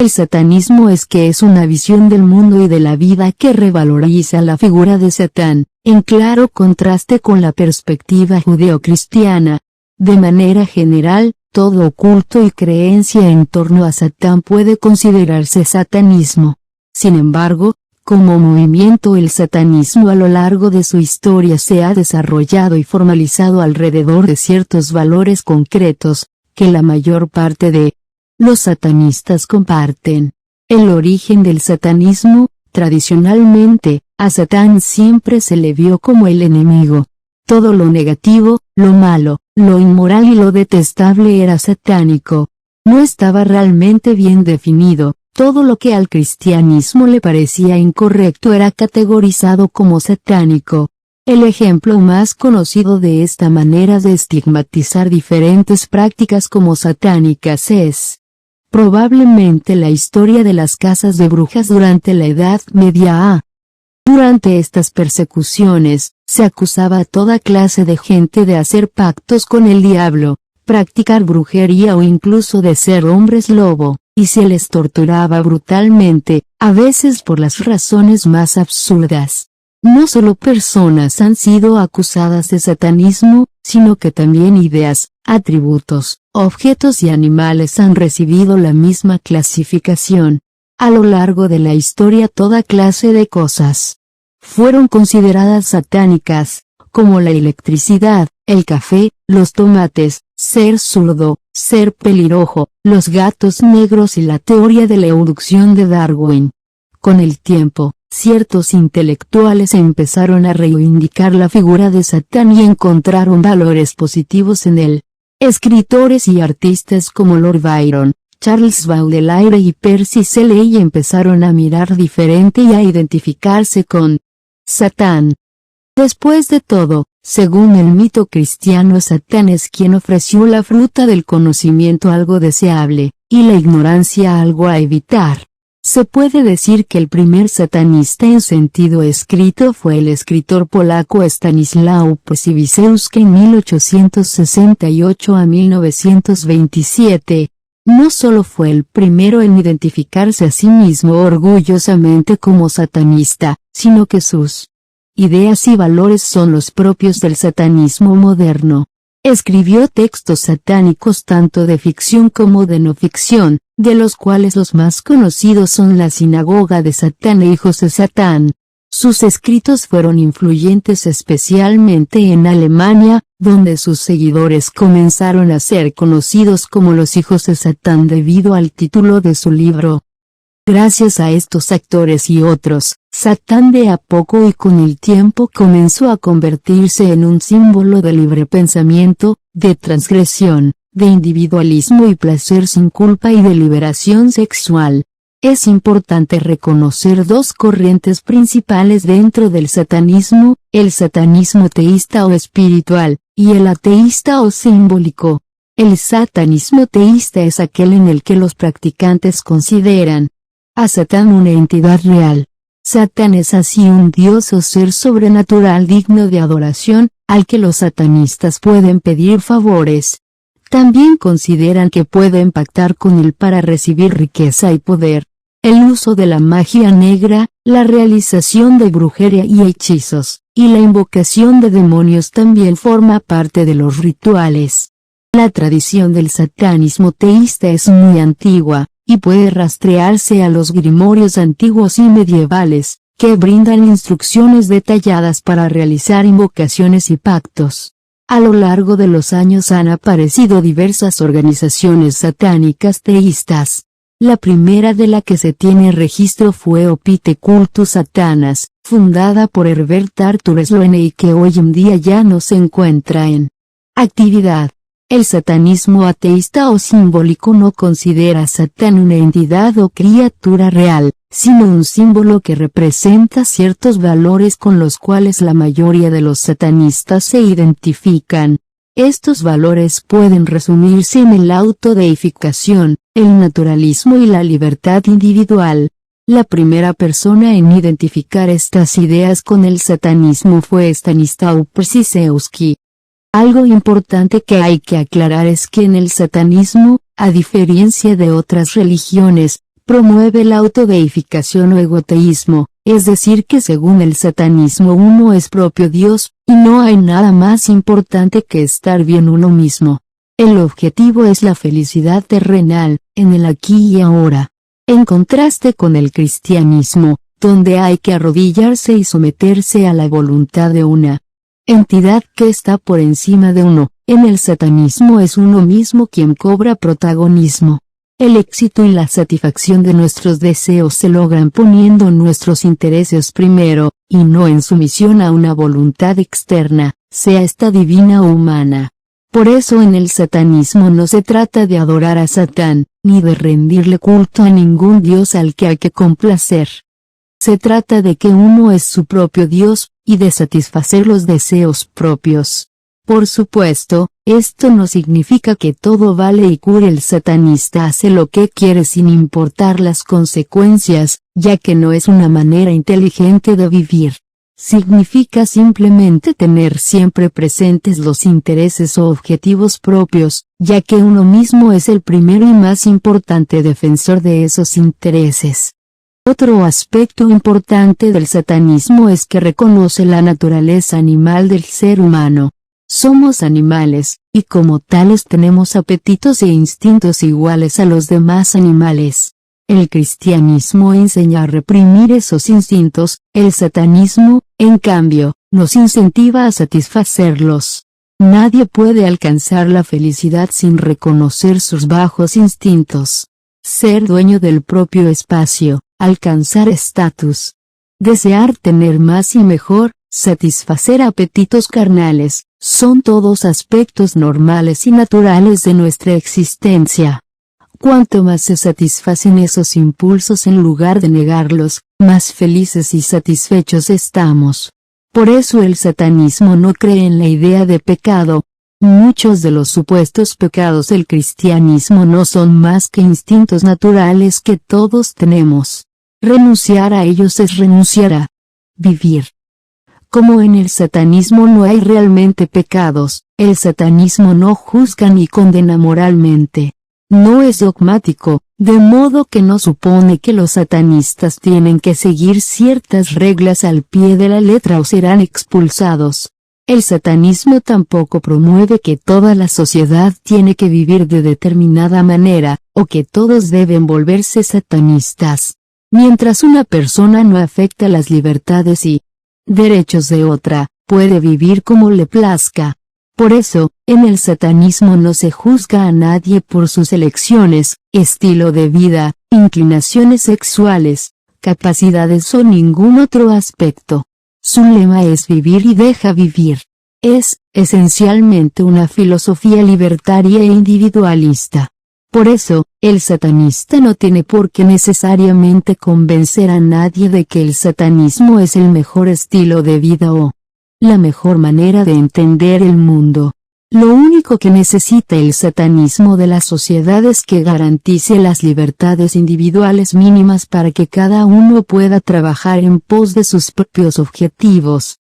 El satanismo es una visión del mundo y de la vida que revaloriza la figura de Satán, en claro contraste con la perspectiva judeocristiana. De manera general, todo culto y creencia en torno a Satán puede considerarse satanismo. Sin embargo, como movimiento, el satanismo a lo largo de su historia se ha desarrollado y formalizado alrededor de ciertos valores concretos, que la mayor parte de los satanistas comparten. El origen del satanismo: tradicionalmente, a Satán siempre se le vio como el enemigo. Todo lo negativo, lo malo, lo inmoral y lo detestable era satánico. No estaba realmente bien definido. Todo lo que al cristianismo le parecía incorrecto era categorizado como satánico. El ejemplo más conocido de esta manera de estigmatizar diferentes prácticas como satánicas es probablemente la historia de las casas de brujas durante la Edad Media. Durante estas persecuciones, se acusaba a toda clase de gente de hacer pactos con el diablo, practicar brujería o incluso de ser hombres lobo, y se les torturaba brutalmente, a veces por las razones más absurdas. No solo personas han sido acusadas de satanismo, sino que también ideas, atributos, objetos y animales han recibido la misma clasificación. A lo largo de la historia, toda clase de cosas fueron consideradas satánicas, como la electricidad, el café, los tomates, ser zurdo, ser pelirrojo, los gatos negros y la teoría de la evolución de Darwin. Con el tiempo, ciertos intelectuales empezaron a reivindicar la figura de Satán y encontraron valores positivos en él. Escritores y artistas como Lord Byron, Charles Baudelaire y Percy Shelley empezaron a mirar diferente y a identificarse con Satán. Después de todo, según el mito cristiano, Satán es quien ofreció la fruta del conocimiento algo deseable, y la ignorancia algo a evitar. Se puede decir que el primer satanista en sentido escrito fue el escritor polaco Stanisław Przybyszewski en 1868 a 1927. No solo fue el primero en identificarse a sí mismo orgullosamente como satanista, sino que sus ideas y valores son los propios del satanismo moderno. Escribió textos satánicos tanto de ficción como de no ficción, de los cuales los más conocidos son La Sinagoga de Satán e Hijos de Satán. Sus escritos fueron influyentes especialmente en Alemania, donde sus seguidores comenzaron a ser conocidos como los Hijos de Satán debido al título de su libro. Gracias a estos actores y otros, Satán de a poco y con el tiempo comenzó a convertirse en un símbolo de libre pensamiento, de transgresión, de individualismo y placer sin culpa y de liberación sexual. Es importante reconocer dos corrientes principales dentro del satanismo: el satanismo teísta o espiritual, y el ateísta o simbólico. El satanismo teísta es aquel en el que los practicantes consideran a Satán una entidad real. Satán es así un dios o ser sobrenatural digno de adoración, al que los satanistas pueden pedir favores. También consideran que pueden pactar con él para recibir riqueza y poder. El uso de la magia negra, la realización de brujería y hechizos, y la invocación de demonios también forma parte de los rituales. La tradición del satanismo teísta es muy antigua, y puede rastrearse a los grimorios antiguos y medievales, que brindan instrucciones detalladas para realizar invocaciones y pactos. A lo largo de los años han aparecido diversas organizaciones satánicas teístas. La primera de la que se tiene registro fue Opite Cultus Satanas, fundada por Herbert Arthur Sloane y que hoy en día ya no se encuentra en actividad. El satanismo ateísta o simbólico no considera a Satán una entidad o criatura real, sino un símbolo que representa ciertos valores con los cuales la mayoría de los satanistas se identifican. Estos valores pueden resumirse en la autodeificación, el naturalismo y la libertad individual. La primera persona en identificar estas ideas con el satanismo fue Stanisław Przybyszewski. Algo importante que hay que aclarar es que en el satanismo, a diferencia de otras religiones, promueve la autodeificación o egoteísmo, es decir que según el satanismo uno es propio Dios, y no hay nada más importante que estar bien uno mismo. El objetivo es la felicidad terrenal, en el aquí y ahora. En contraste con el cristianismo, donde hay que arrodillarse y someterse a la voluntad de una entidad que está por encima de uno, en el satanismo es uno mismo quien cobra protagonismo. El éxito y la satisfacción de nuestros deseos se logran poniendo nuestros intereses primero, y no en sumisión a una voluntad externa, sea esta divina o humana. Por eso en el satanismo no se trata de adorar a Satán, ni de rendirle culto a ningún dios al que hay que complacer. Se trata de que uno es su propio Dios, y de satisfacer los deseos propios. Por supuesto, esto no significa que todo vale y cure. El satanista hace lo que quiere sin importar las consecuencias, ya que no es una manera inteligente de vivir. Significa simplemente tener siempre presentes los intereses o objetivos propios, ya que uno mismo es el primero y más importante defensor de esos intereses. Otro aspecto importante del satanismo es que reconoce la naturaleza animal del ser humano. Somos animales, y como tales tenemos apetitos e instintos iguales a los demás animales. El cristianismo enseña a reprimir esos instintos, el satanismo, en cambio, nos incentiva a satisfacerlos. Nadie puede alcanzar la felicidad sin reconocer sus bajos instintos. Ser dueño del propio espacio, alcanzar estatus, desear tener más y mejor, satisfacer apetitos carnales, son todos aspectos normales y naturales de nuestra existencia. Cuanto más se satisfacen esos impulsos en lugar de negarlos, más felices y satisfechos estamos. Por eso el satanismo no cree en la idea de pecado. Muchos de los supuestos pecados del cristianismo no son más que instintos naturales que todos tenemos. Renunciar a ellos es renunciar a vivir. Como en el satanismo no hay realmente pecados, el satanismo no juzga ni condena moralmente. No es dogmático, de modo que no supone que los satanistas tienen que seguir ciertas reglas al pie de la letra o serán expulsados. El satanismo tampoco promueve que toda la sociedad tiene que vivir de determinada manera, o que todos deben volverse satanistas. Mientras una persona no afecta las libertades y derechos de otra, puede vivir como le plazca. Por eso, en el satanismo no se juzga a nadie por sus elecciones, estilo de vida, inclinaciones sexuales, capacidades o ningún otro aspecto. Su lema es vivir y deja vivir. Es, esencialmente una filosofía libertaria e individualista. Por eso, el satanista no tiene por qué necesariamente convencer a nadie de que el satanismo es el mejor estilo de vida o la mejor manera de entender el mundo. Lo único que necesita el satanismo de la sociedad es que garantice las libertades individuales mínimas para que cada uno pueda trabajar en pos de sus propios objetivos.